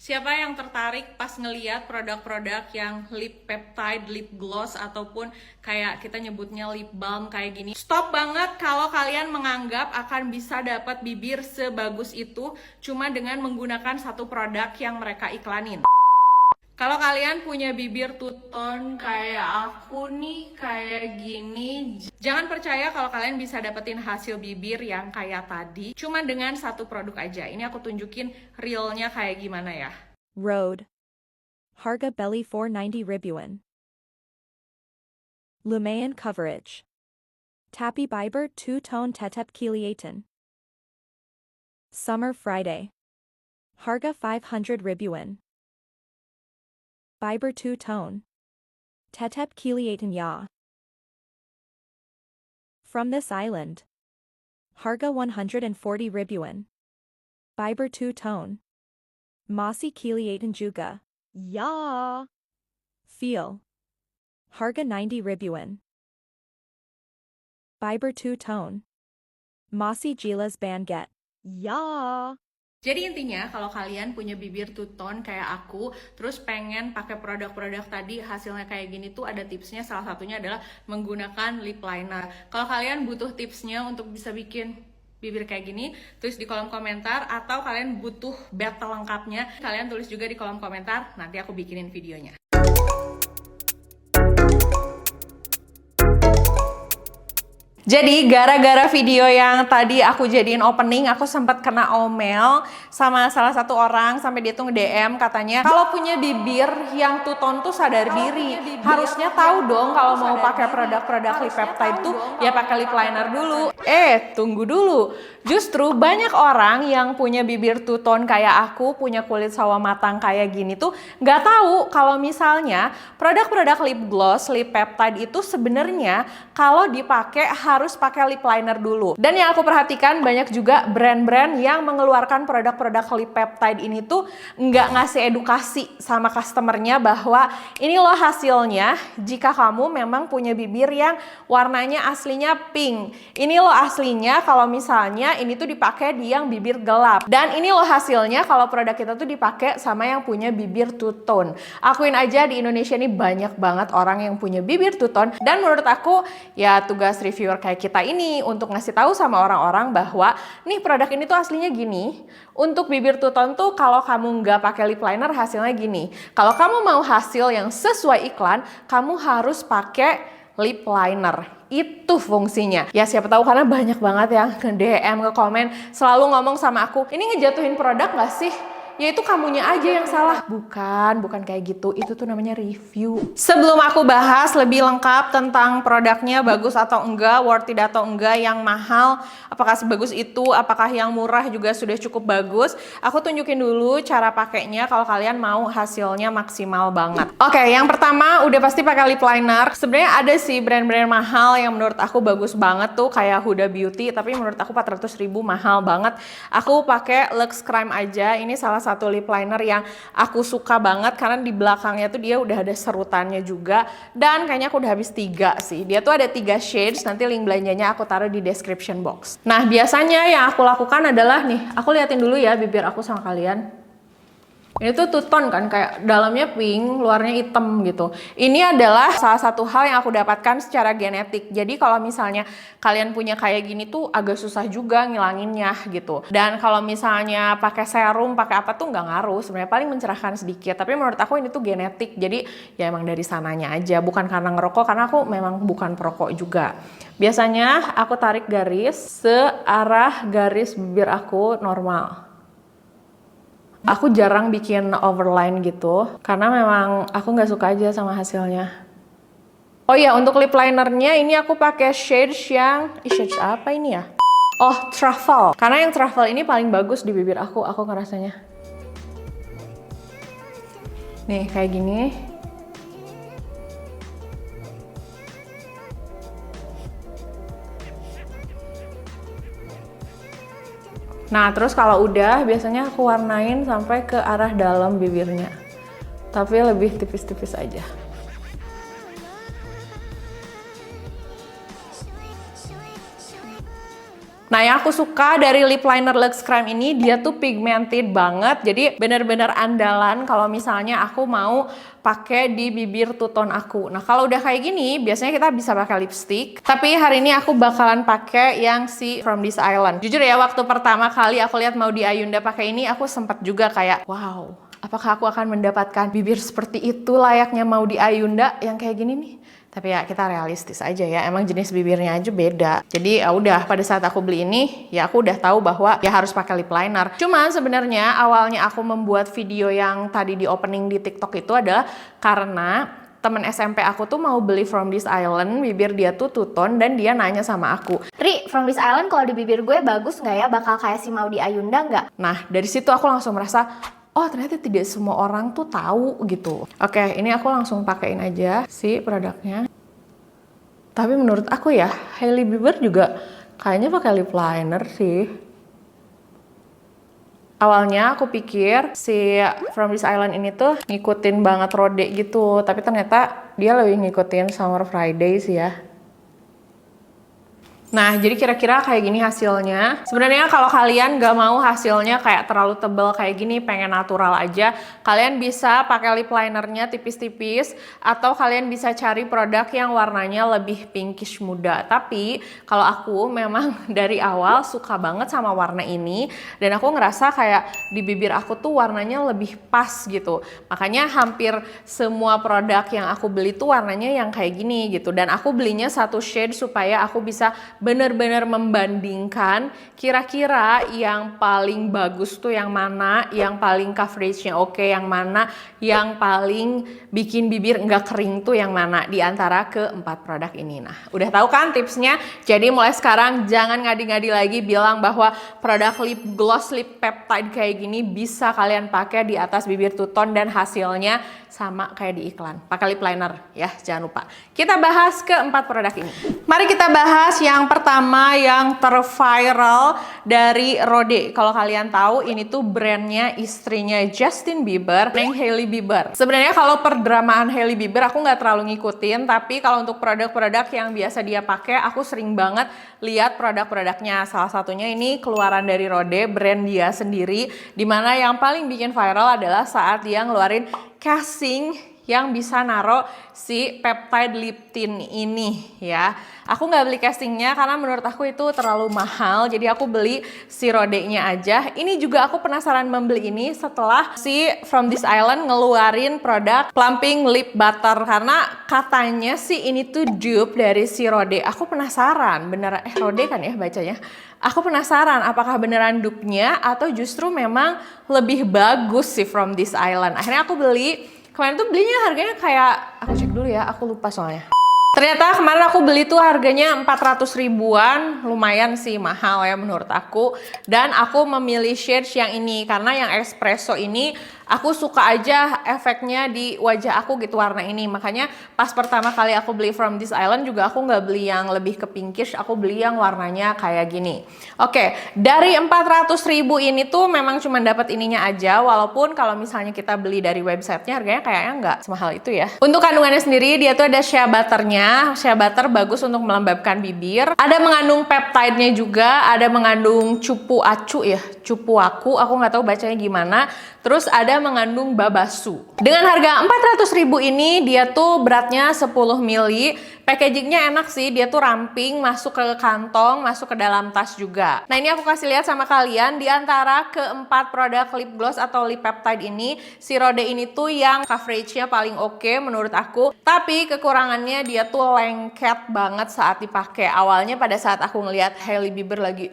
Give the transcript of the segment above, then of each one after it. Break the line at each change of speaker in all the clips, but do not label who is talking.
Siapa yang tertarik pas ngeliat produk-produk yang lip peptide, lip gloss, ataupun kayak kita nyebutnya lip balm kayak gini? Stop banget kalau kalian menganggap akan bisa dapat bibir sebagus itu cuma dengan menggunakan satu produk yang mereka iklanin. Kalau kalian punya bibir two-tone kayak aku nih, kayak gini, jangan percaya kalau kalian bisa dapetin hasil bibir yang kayak tadi cuma dengan satu produk aja. Ini aku tunjukin realnya kayak gimana ya.
Road. Harga Belly 490 Ribuan. Lumayan coverage. Tapi Biber two-tone tetep kiliatan. Summer Friday. Harga 500 Ribuan. Biber two-tone. Tetep kiliatan ya. From this island. Harga 140 Ribuan. Biber two-tone. Masih kiliatan juga. Ya. Feel. Harga 90 Ribuan. Biber two-tone. Masih jelas banget. Ya.
Jadi intinya kalau kalian punya bibir two-tone kayak aku, terus pengen pakai produk-produk tadi hasilnya kayak gini tuh ada tipsnya. Salah satunya adalah menggunakan lip liner. Kalau kalian butuh tipsnya untuk bisa bikin bibir kayak gini, tulis di kolom komentar. Atau kalian butuh battle lengkapnya, kalian tulis juga di kolom komentar. Nanti aku bikinin videonya. Jadi gara-gara video yang tadi aku jadiin opening, aku sempat kena omel sama salah satu orang sampai dia tuh nge-DM katanya, kalau punya bibir yang two-tone tuh sadar diri. Harusnya tahu dong kalau mau pakai produk-produk lip peptide tuh ya pakai lip liner dulu. Tunggu dulu. Justru banyak orang yang punya bibir two-tone kayak aku, punya kulit sawo matang kayak gini tuh nggak tahu kalau misalnya produk-produk lip gloss, lip peptide itu sebenarnya kalau dipakai harus pakai lip liner dulu. Dan yang aku perhatikan banyak juga brand-brand yang mengeluarkan produk-produk lip peptide ini tuh nggak ngasih edukasi sama customernya bahwa ini loh hasilnya jika kamu memang punya bibir yang warnanya aslinya pink. Ini loh aslinya kalau misalnya ini tuh dipakai di yang bibir gelap. Dan ini loh hasilnya kalau produk kita tuh dipakai sama yang punya bibir two-tone. Akuin aja di Indonesia ini banyak banget orang yang punya bibir two-tone. Dan menurut aku ya tugas reviewer kayak kita ini untuk ngasih tahu sama orang-orang bahwa nih produk ini tuh aslinya gini. Untuk bibir two-tone tuh kalau kamu nggak pakai lip liner hasilnya gini. Kalau kamu mau hasil yang sesuai iklan, kamu harus pakai lip liner. Itu fungsinya. Ya siapa tahu karena banyak banget yang nge-DM, nge-komen, selalu ngomong sama aku, ini ngejatuhin produk nggak sih? Ya itu kamunya aja yang salah. Bukan kayak gitu. Itu tuh namanya review. Sebelum aku bahas lebih lengkap tentang produknya bagus atau enggak, worth it atau enggak, yang mahal, apakah sebagus itu, apakah yang murah juga sudah cukup bagus, aku tunjukin dulu cara pakainya kalau kalian mau hasilnya maksimal banget. Oke, yang pertama udah pasti pakai lip liner. Sebenarnya ada sih brand-brand mahal yang menurut aku bagus banget tuh kayak Huda Beauty, tapi menurut aku 400.000 mahal banget. Aku pakai Lux Crime aja. Ini salah satu lip liner yang aku suka banget karena di belakangnya tuh dia udah ada serutannya juga, dan kayaknya aku udah habis 3 sih. Dia tuh ada 3 shades, nanti link belanjanya aku taruh di description box. Nah biasanya yang aku lakukan adalah nih, aku liatin dulu ya bibir aku sama kalian. Ini tuh two-tone kan, kayak dalamnya pink, luarnya hitam gitu. Ini adalah salah satu hal yang aku dapatkan secara genetik. Jadi kalau misalnya kalian punya kayak gini tuh agak susah juga ngilanginnya gitu. Dan kalau misalnya pakai serum, pakai apa tuh nggak ngaruh. Sebenarnya paling mencerahkan sedikit. Tapi menurut aku ini tuh genetik. Jadi ya emang dari sananya aja. Bukan karena ngerokok, karena aku memang bukan perokok juga. Biasanya aku tarik garis searah garis bibir aku normal. Aku jarang bikin overline gitu, karena memang aku nggak suka aja sama hasilnya. Oh iya, untuk lip linernya ini aku pakai shades yang, shades apa ini ya? Oh, truffle. Karena yang truffle ini paling bagus di bibir aku ngerasanya. Nih, kayak gini. Nah, terus kalau udah, biasanya aku warnain sampai ke arah dalam bibirnya. Tapi lebih tipis-tipis aja. Nah, yang aku suka dari lip liner Lux Crime ini, dia tuh pigmented banget. Jadi bener-bener andalan kalau misalnya aku mau pakai di bibir two tone aku. Nah, kalau udah kayak gini, biasanya kita bisa pakai lipstick. Tapi hari ini aku bakalan pakai yang si From This Island. Jujur ya, waktu pertama kali aku lihat mau di Ayunda pakai ini, aku sempat juga kayak, wow, apakah aku akan mendapatkan bibir seperti itu layaknya mau di Ayunda yang kayak gini nih? Tapi ya kita realistis aja ya, emang jenis bibirnya aja beda. Jadi ya udah, pada saat aku beli ini, ya aku udah tahu bahwa ya harus pakai lip liner. Cuman sebenarnya awalnya aku membuat video yang tadi di opening di TikTok itu adalah karena temen SMP aku tuh mau beli From This Island, bibir dia tuh two tone, dan dia nanya sama aku,
Ri, From This Island kalau di bibir gue bagus nggak ya? Bakal kayak si Maudy Ayunda nggak?
nah dari situ aku langsung merasa, oh ternyata tidak semua orang tuh tahu gitu. Oke, ini aku langsung pakein aja si produknya. Tapi menurut aku ya, Hailey Bieber juga kayaknya pakai lip liner sih. Awalnya aku pikir si From This Island ini tuh ngikutin banget Rode gitu, tapi ternyata dia lebih ngikutin Summer Friday sih ya. Nah, jadi kira-kira kayak gini hasilnya. Sebenarnya kalau kalian gak mau hasilnya kayak terlalu tebal kayak gini, pengen natural aja, kalian bisa pakai lip linernya tipis-tipis, atau kalian bisa cari produk yang warnanya lebih pinkish muda. Tapi kalau aku memang dari awal suka banget sama warna ini, dan aku ngerasa kayak di bibir aku tuh warnanya lebih pas gitu. Makanya hampir semua produk yang aku beli tuh warnanya yang kayak gini gitu. Dan aku belinya satu shade supaya aku bisa bener-bener membandingkan kira-kira yang paling bagus tuh yang mana, yang paling coveragenya oke yang mana, yang paling bikin bibir nggak kering tuh yang mana di antara keempat produk ini. Nah, udah tahu kan tipsnya? Jadi mulai sekarang jangan ngadi-ngadi lagi bilang bahwa produk lip gloss, lip peptide kayak gini bisa kalian pakai di atas bibir two tone dan hasilnya sama kayak di iklan. Pakai lip liner ya, jangan lupa. Kita bahas keempat produk ini. Mari kita bahas yang pertama yang terviral dari Rode. Kalau kalian tahu, ini tuh brandnya istrinya Justin Bieber, yang Hailey Bieber. Sebenarnya kalau perdramaan Hailey Bieber aku nggak terlalu ngikutin, tapi kalau untuk produk-produk yang biasa dia pakai, aku sering banget lihat produk-produknya. Salah satunya ini keluaran dari Rode, brand dia sendiri, dimana yang paling bikin viral adalah saat dia ngeluarin casing yang bisa naro si peptide lip tint ini ya. Aku nggak beli casingnya karena menurut aku itu terlalu mahal, jadi aku beli si Rode-nya aja. Ini juga aku penasaran membeli ini setelah si From This Island ngeluarin produk plumping lip butter, karena katanya sih ini tuh dupe dari si Rode. Aku penasaran beneran, Rode kan ya bacanya. Aku penasaran apakah beneran dupe-nya atau justru memang lebih bagus sih From This Island. Akhirnya aku beli. Kemarin tuh belinya harganya kayak, aku cek dulu ya, aku lupa soalnya. Ternyata kemarin aku beli tuh harganya 400 ribuan, lumayan sih mahal ya menurut aku. Dan aku memilih shades yang ini, karena yang espresso ini aku suka aja efeknya di wajah aku gitu warna ini. Makanya pas pertama kali aku beli From This Island juga aku nggak beli yang lebih ke pinkish, aku beli yang warnanya kayak gini. Oke, dari 400 ribu ini tuh memang cuma dapat ininya aja, walaupun kalau misalnya kita beli dari websitenya harganya kayaknya nggak semahal itu ya. Untuk kandungannya sendiri dia tuh ada shea butternya. Shea butter bagus untuk melembabkan bibir. Ada mengandung peptide-nya juga, ada mengandung cupu acu ya, cupu aku nggak tahu bacanya gimana. Terus ada mengandung babasu. Dengan harga 400 ribu ini dia tuh beratnya 10 ml. Packagingnya enak sih, dia tuh ramping, masuk ke kantong, masuk ke dalam tas juga. Nah ini aku kasih lihat sama kalian, di antara keempat produk lip gloss atau lip peptide ini, si Rode ini tuh yang coveragenya paling oke menurut aku. Tapi kekurangannya dia tuh lengket banget saat dipakai. Awalnya pada saat aku ngelihat Hailey Bieber lagi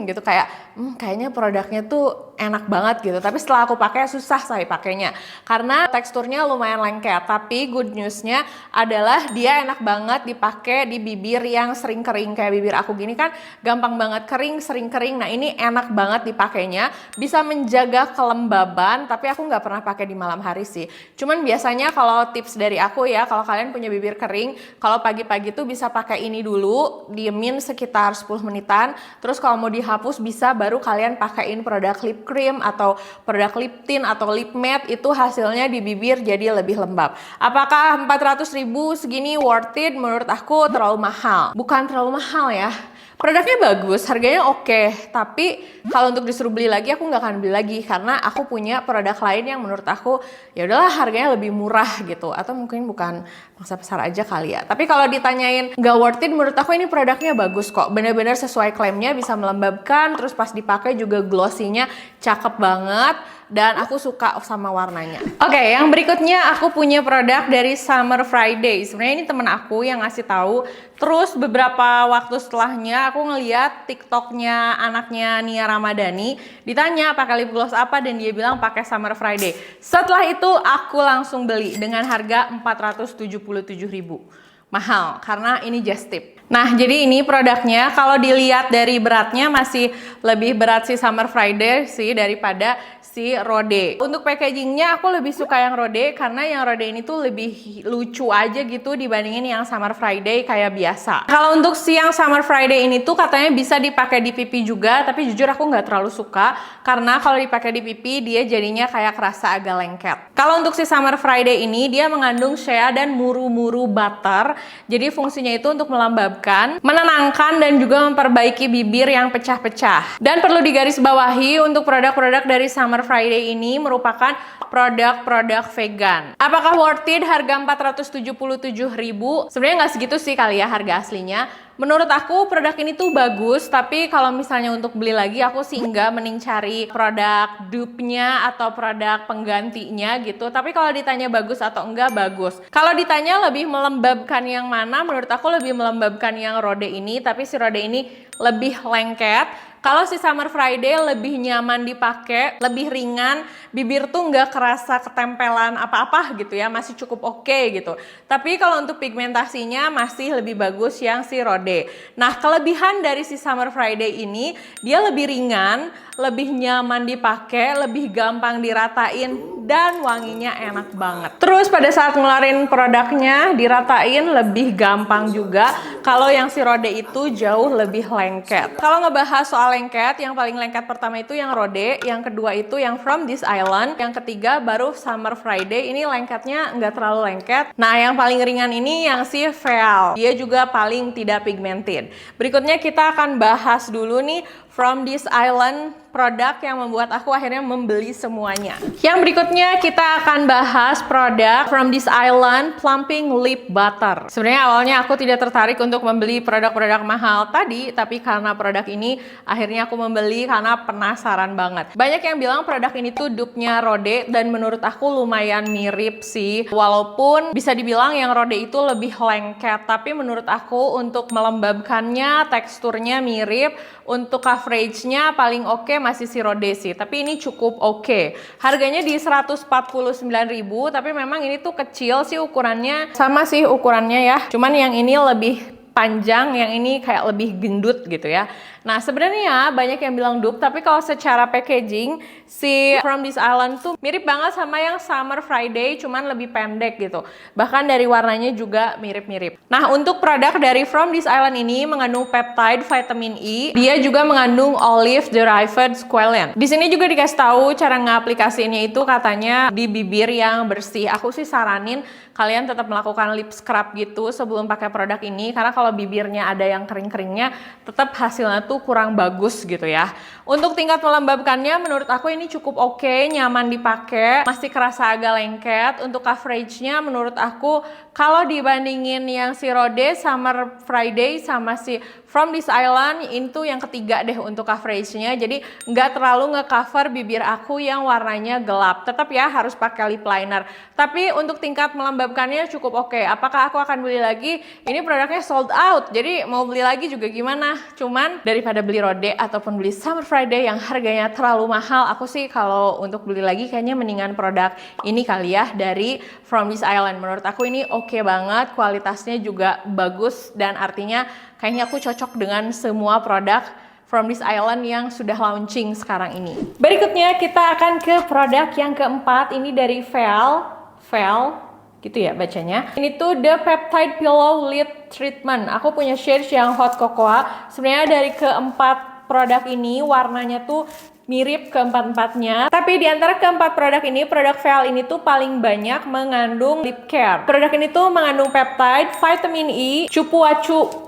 gitu kayak kayaknya produknya tuh enak banget gitu. Tapi setelah aku pakai susah saya pakainya karena teksturnya lumayan lengket. Tapi good newsnya adalah dia enak banget dipakai di bibir yang sering kering kayak bibir aku gini kan gampang banget kering, sering kering. Nah ini enak banget dipakainya, bisa menjaga kelembaban. Tapi aku nggak pernah pakai di malam hari sih. Cuman biasanya kalau tips dari aku ya, kalau kalian punya bibir kering, kalau pagi-pagi tuh bisa pakai ini dulu, diemin sekitar 10 menitan. Terus kalau mau di menghapus bisa, baru kalian pakaiin produk lip cream atau produk lip tint atau lip matte, itu hasilnya di bibir jadi lebih lembab. Apakah 400.000 segini worth it? Menurut aku terlalu mahal. Bukan terlalu mahal ya, produknya bagus, harganya oke, tapi kalau untuk disuruh beli lagi aku nggak akan beli lagi karena aku punya produk lain yang menurut aku ya udahlah harganya lebih murah gitu, atau mungkin bukan mangsa besar aja kali ya. Tapi kalau ditanyain nggak worth it, menurut aku ini produknya bagus kok, bener-bener sesuai klaimnya, bisa melembabkan, terus pas dipakai juga glossy-nya cakep banget. Dan aku suka sama warnanya. Oke, yang berikutnya aku punya produk dari Summer Friday. Sebenarnya ini temen aku yang ngasih tahu. Terus beberapa waktu setelahnya aku ngeliat TikToknya anaknya Nia Ramadhani, ditanya pakai lip gloss apa dan dia bilang pakai Summer Friday. Setelah itu aku langsung beli dengan harga 477.000. Mahal karena ini just tip. Nah, jadi ini produknya kalau dilihat dari beratnya masih lebih berat si Summer Friday sih daripada si Rode. Untuk packagingnya aku lebih suka yang Rode karena yang Rode ini tuh lebih lucu aja gitu dibandingin yang Summer Friday kayak biasa. Kalau untuk si yang Summer Friday ini tuh katanya bisa dipakai di pipi juga, tapi jujur aku nggak terlalu suka karena kalau dipakai di pipi dia jadinya kayak kerasa agak lengket. Kalau untuk si Summer Friday ini dia mengandung shea dan muru-muru butter, jadi fungsinya itu untuk melembabkan, menenangkan, dan juga memperbaiki bibir yang pecah-pecah. Dan perlu digarisbawahi untuk produk-produk dari Summer Friday ini merupakan produk-produk vegan. Apakah worth it harga 477.000? Sebenarnya nggak segitu sih kali ya harga aslinya. Menurut aku produk ini tuh bagus, tapi kalau misalnya untuk beli lagi aku sih enggak, mending cari produk dupe-nya atau produk penggantinya gitu. Tapi kalau ditanya bagus atau enggak, bagus. Kalau ditanya lebih melembabkan yang mana, menurut aku lebih melembabkan yang Rode ini, tapi si Rode ini lebih lengket. Kalau si Summer Friday lebih nyaman dipakai, lebih ringan, bibir tuh nggak kerasa ketempelan apa-apa gitu ya, masih cukup oke gitu. Tapi kalau untuk pigmentasinya masih lebih bagus yang si Rode. Nah, kelebihan dari si Summer Friday ini, dia lebih ringan, lebih nyaman dipakai, lebih gampang diratain, dan wanginya enak banget. Terus pada saat ngeluarin produknya, diratain lebih gampang juga. Kalau yang si Rode itu jauh lebih lengket. Kalau ngebahas soal lengket, yang paling lengket pertama itu yang Rode, yang kedua itu yang From This Island, yang ketiga baru Summer Friday. Ini lengketnya nggak terlalu lengket. Nah, yang paling ringan ini yang si Veil, dia juga paling tidak pigmented. Berikutnya kita akan bahas dulu nih From This Island, produk yang membuat aku akhirnya membeli semuanya. Yang berikutnya kita akan bahas produk From This Island Plumping Lip Butter. Sebenarnya awalnya aku tidak tertarik untuk membeli produk-produk mahal tadi, tapi karena produk ini akhirnya aku membeli karena penasaran banget. Banyak yang bilang produk ini tuh dupe-nya Rode, dan menurut aku lumayan mirip sih. Walaupun bisa dibilang yang Rode itu lebih lengket, tapi menurut aku untuk melembabkannya, teksturnya mirip. Untuk coveragenya paling oke masih si Rode sih, tapi ini cukup oke. Harganya di 149.000, tapi memang ini tuh kecil sih ukurannya. Sama sih ukurannya ya, cuman yang ini lebih panjang, yang ini kayak lebih gendut gitu ya. Nah, sebenarnya banyak yang bilang dupe, tapi kalau secara packaging si From This Island tuh mirip banget sama yang Summer Friday, cuman lebih pendek gitu. Bahkan dari warnanya juga mirip-mirip. Nah, untuk produk dari From This Island ini mengandung peptide vitamin E. Dia juga mengandung olive derived squalene. Di sini juga dikasih tahu cara ngaplikasiinnya itu katanya di bibir yang bersih. Aku sih saranin kalian tetap melakukan lip scrub gitu sebelum pakai produk ini, karena kalau bibirnya ada yang kering-keringnya, tetap hasilnya tuh kurang bagus gitu ya. Untuk tingkat melembabkannya menurut aku ini cukup oke, nyaman dipakai, masih kerasa agak lengket. Untuk coveragenya menurut aku kalau dibandingin yang si Rode, Summer Friday sama si From This Island, itu yang ketiga deh untuk coveragenya. Jadi nggak terlalu nge-cover bibir aku yang warnanya gelap. Tetap ya harus pakai lip liner. Tapi untuk tingkat melembabkannya cukup oke. Apakah aku akan beli lagi? Ini produknya sold out, jadi mau beli lagi juga gimana? Cuman daripada beli Rode ataupun beli Summer Friday yang harganya terlalu mahal, aku sih kalau untuk beli lagi kayaknya mendingan produk ini kali ya, dari From This Island. Menurut aku ini oke banget, kualitasnya juga bagus, dan artinya kayaknya aku cocok dengan semua produk From This Island yang sudah launching sekarang ini. Berikutnya kita akan ke produk yang keempat, ini dari Veil gitu ya bacanya. Ini tuh The Peptide Pillow Lid Treatment. Aku punya shades yang Hot Cocoa. Sebenarnya dari keempat produk ini warnanya tuh mirip keempat-empatnya. Tapi di antara keempat produk ini, produk Veil ini tuh paling banyak mengandung lip care. Produk ini tuh mengandung peptide, vitamin E,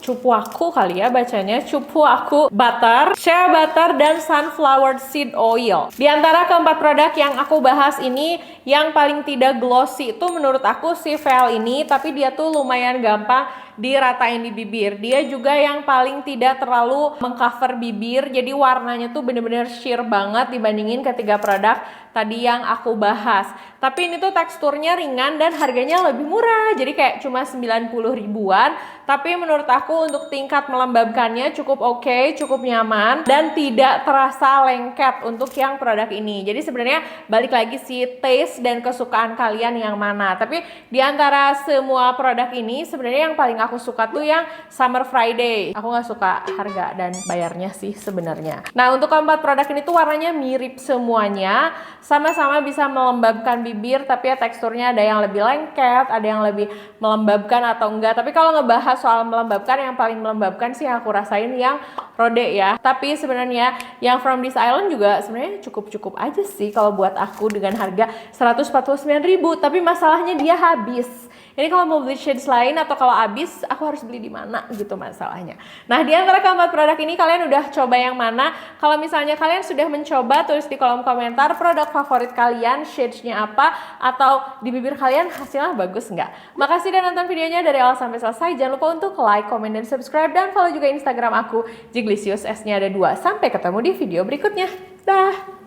cupuaku kali ya bacanya, cupuaku butter, shea butter, dan sunflower seed oil. Di antara keempat produk yang aku bahas ini, yang paling tidak glossy itu menurut aku si Veil ini, tapi dia tuh lumayan gampang diratain di bibir. Dia juga yang paling tidak terlalu mengcover bibir, jadi warnanya tuh bener-bener sheer banget dibandingin ketiga produk tadi yang aku bahas. Tapi ini tuh teksturnya ringan dan harganya lebih murah, jadi kayak cuma 90 ribuan. Tapi menurut aku untuk tingkat melembabkannya cukup oke, cukup nyaman, dan tidak terasa lengket untuk yang produk ini. Jadi sebenarnya balik lagi sih taste dan kesukaan kalian yang mana. Tapi di antara semua produk ini sebenarnya yang paling aku suka tuh yang Summer Friday. Aku nggak suka harga dan bayarnya sih sebenarnya. Nah, untuk keempat produk ini tuh warnanya mirip semuanya, sama-sama bisa melembabkan bibir, tapi ya teksturnya ada yang lebih lengket, ada yang lebih melembabkan atau enggak. Tapi kalau ngebahas soal melembabkan, yang paling melembabkan sih yang aku rasain yang Rode ya. Tapi sebenarnya yang From This Island juga sebenarnya cukup-cukup aja sih kalau buat aku dengan harga 149.000. Tapi masalahnya dia habis. Ini kalau mau beli shades lain atau kalau habis, aku harus beli di mana gitu masalahnya. Nah, di antara keempat produk ini kalian udah coba yang mana? Kalau misalnya kalian sudah mencoba, tulis di kolom komentar produk favorit kalian, shadesnya apa, atau di bibir kalian hasilnya bagus nggak? Makasih udah nonton videonya dari awal sampai selesai. Jangan lupa untuk like, comment, dan subscribe, dan follow juga Instagram aku, Jiglisius, S-nya ada 2. Sampai ketemu di video berikutnya. Dah!